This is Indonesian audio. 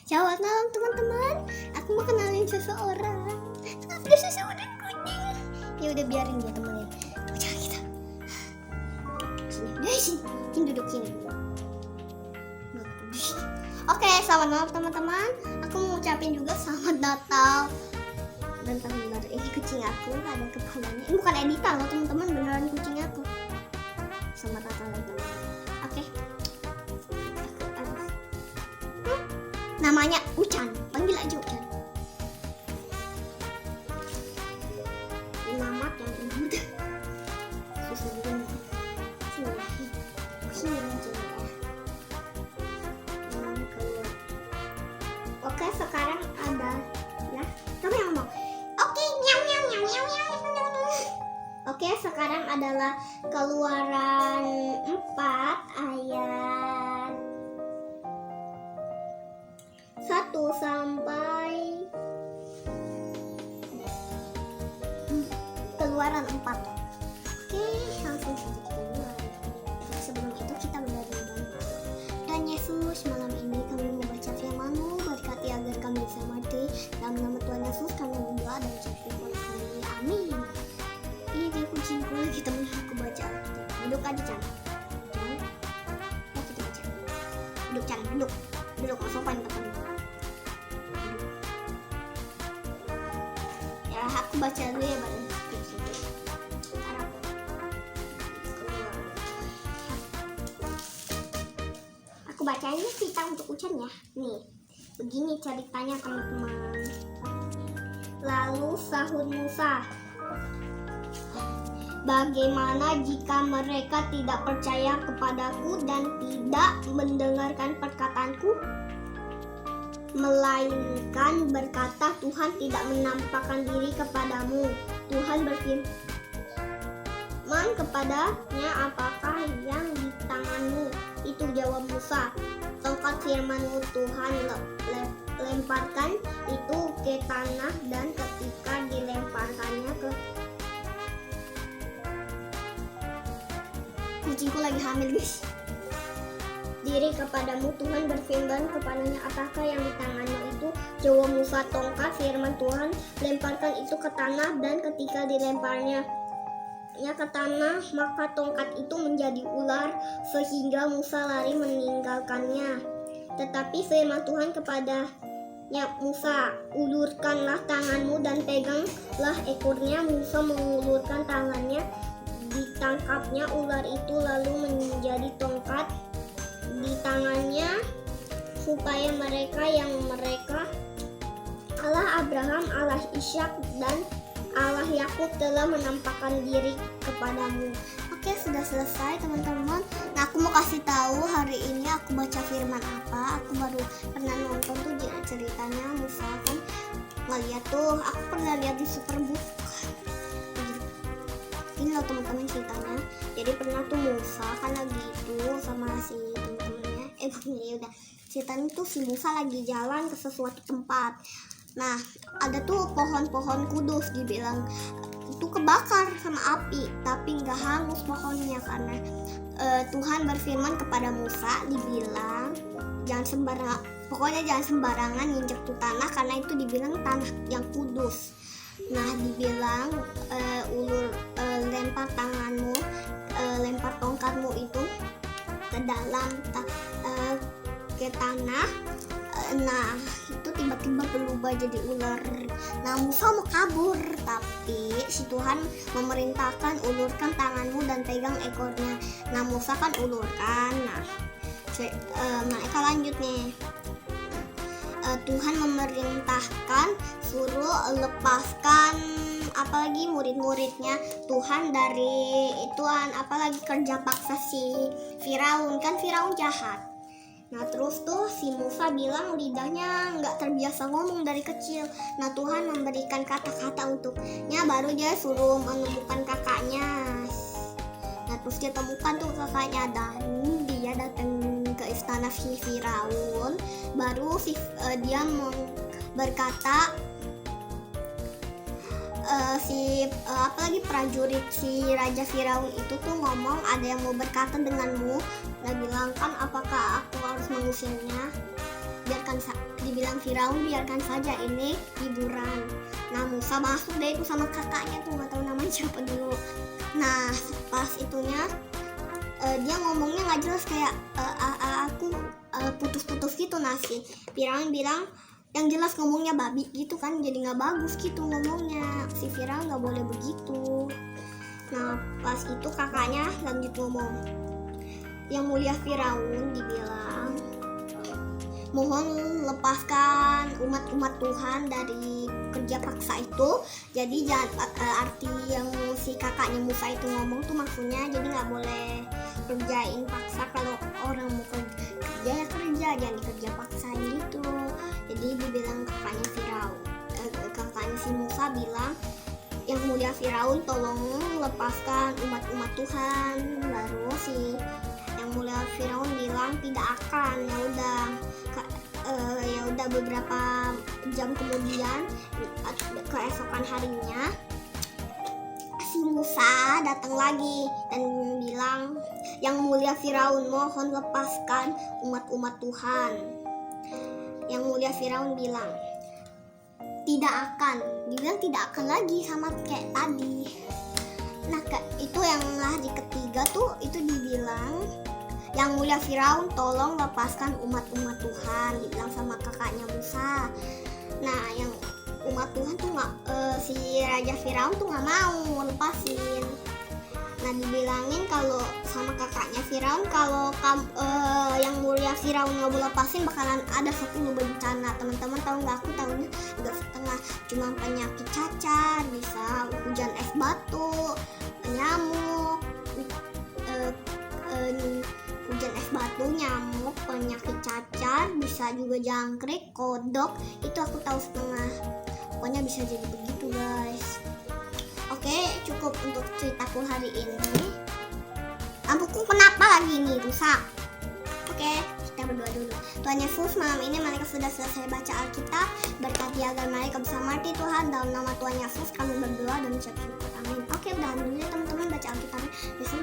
Selamat malam teman-teman. Aku mau kenalin seseorang. Ada seseorang kuning. Ya udah biarin dia temenin. Jangan kita. Sini duduk sini. Oke, selamat malam teman-teman. Aku mau ucapin juga selamat Natal. Dan benar ini kucing aku ada kepalanya. Ini bukan editan loh teman-teman, beneran kucing aku. Selamat Natal teman-teman. Oke. Namanya Ucan, panggil aja Ucan. Nama yang ribut. Susah juga nih. Sini aja ya. Keluar. Oke, sekarang ada. Nah, kamu yang ngomong. Oke, nyam nyam nyam nyam nyam. Oke, sekarang adalah Keluaran 4 ayat 1 sampai Keluaran 4. Oke, langsung saja kita mulai. Sebelum itu kita berdoa. Dan Yesus, malam ini kami membaca firman-Mu, berkati agar kami bisa mengerti. Dalam nama Tuhan Yesus kami berdoa dan ucap syukur kami. Amin. Ini dia kucingku lagi temen aku baca. Duduk aja Chan. Ya kita baca. Duduk Chan, duduk ke sofa yang depan. Ya aku baca dulu ya baru. Aku bacain cerita untuk Ucan ya. Nih, begini ceritanya teman-teman. Lalu sahut Musa, bagaimana jika mereka tidak percaya kepadaku dan tidak mendengarkan perkataanku? Melainkan berkata, Tuhan tidak menampakkan diri kepadamu. Tuhan berfirman kepadanya, apakah yang di tanganmu? Itu jawab Musa, tongkat firman-Mu. Tuhan lemparkan itu ke tanah, dan ketika dilemparkannya ke kucingku lagi hamil guys. Diri kepadamu, Tuhan berfirman kepadanya, apakah yang di tanganmu itu? Jawab Musa, tongkat firman Tuhan. Lemparkan itu ke tanah, dan ketika dilemparnya ke tanah, maka tongkat itu menjadi ular, sehingga Musa lari meninggalkannya. Tetapi firman Tuhan kepadanya, Musa, ulurkanlah tanganmu dan peganglah ekornya. Musa mengulurkan tangannya, ditangkapnya ular itu, lalu menjadi tongkat di tangannya, supaya mereka Allah Abraham, Allah Ishak, dan Allah Yakub telah menampakkan diri kepadamu. Oke, sudah selesai teman-teman. Nah, aku mau kasih tahu hari ini aku baca firman apa. Aku baru pernah nonton tuh ceritanya, misalkan ngeliat tuh, aku pernah lihat di Superbook. Ini loh teman-teman ceritanya. Jadi pernah tuh Musa kan lagi itu sama si teman-temannya. Ya udah. Ceritanya tuh si Musa lagi jalan ke sesuatu tempat. Nah, ada tuh pohon-pohon kudus, dibilang itu kebakar sama api, tapi nggak hangus pohonnya karena Tuhan berfirman kepada Musa, dibilang jangan sembarangan injek tuh tanah, karena itu dibilang tanah yang kudus. Nah, dibilang lempar tanganmu, lempar tongkatmu itu ke dalam ke tanah. Nah, itu tiba-tiba berubah jadi ular. Nah, Musa mau kabur, tapi si Tuhan memerintahkan, ulurkan tanganmu dan pegang ekornya. Nah, Musa kan ulurkan. Nah, mereka lanjut nih. Tuhan memerintahkan suruh lepaskan apalagi murid-muridnya Tuhan dari ituan, apalagi kerja paksa si Firaun, kan Firaun jahat. Nah, terus tuh si Musa bilang lidahnya nggak terbiasa ngomong dari kecil. Nah, Tuhan memberikan kata-kata untuknya, baru dia suruh menemukan kakaknya. Nah, terus dia temukan tuh kakaknya, dan dia datang ke istana si Firaun. Baru dia berkata, apalagi prajurit si Raja Firaun itu tuh ngomong, ada yang mau berkata denganmu. Nah, bilang kan, apakah aku harus mengusirnya? dibilang Firaun, biarkan saja ini hiburan. Nah Musa masuk deh itu sama kakaknya tuh, nggak tahu namanya siapa dulu. Nah pas itunya dia ngomongnya nggak jelas, kayak aku putus-putus gitu. Nah si Firaun bilang yang jelas ngomongnya babi gitu kan, jadi nggak bagus gitu ngomongnya. Si Firaun nggak boleh begitu. Nah pas itu kakaknya lanjut ngomong, yang mulia Firaun dibilang, mohon lepaskan umat-umat Tuhan dari kerja paksa itu. Jadi arti yang si kakaknya Musa itu ngomong tuh maksudnya jadi nggak boleh kerjain paksa. Kalau orang mau kerja ya kerja, jangan dikerja paksain gitu. Jadi dibilang kakaknya Firaun, kakaknya si Musa bilang, yang mulia Firaun tolong lepaskan umat-umat Tuhan. Lalu si yang mulia Firaun bilang tidak akan. Ya udah beberapa jam kemudian, keesokan harinya si Musa datang lagi dan bilang, yang mulia Firaun mohon lepaskan umat-umat Tuhan. Yang mulia Firaun bilang tidak akan. Dibilang tidak akan lagi sama kayak tadi. Nah itu yang hari ketiga tuh itu dibilang, yang mulia Firaun tolong lepaskan umat-umat Tuhan, dibilang sama kakaknya Musa. Nah yang umat Tuhan tuh si Raja Firaun tuh nggak mau lepasin. Nah dibilangin kalau sama kakaknya Firaun, kalau yang mulia Firaun nggak mau lepasin bakalan ada 10 bencana. Teman-teman tahu nggak? Aku tahunya nggak setengah, cuma penyakit cacar, bisa hujan es batu, nyamuk, hujan es batu, nyamuk, penyakit cacar, bisa juga jangkrik, kodok. Itu aku tahu setengah. Pokoknya bisa jadi begitu guys. Oke, cukup untuk ceritaku hari ini. Lampuku kenapa lagi nih rusak? Oke, kita berdoa dulu. Tuhan Yesus, malam ini mereka sudah selesai baca Alkitab. Berkati agar mereka bisa mengerti Tuhan. Dalam nama Tuhan Yesus kami berdoa dan ucap syukur. Amin. Oke, udah dulu ya teman-teman baca Alkitabnya. Besok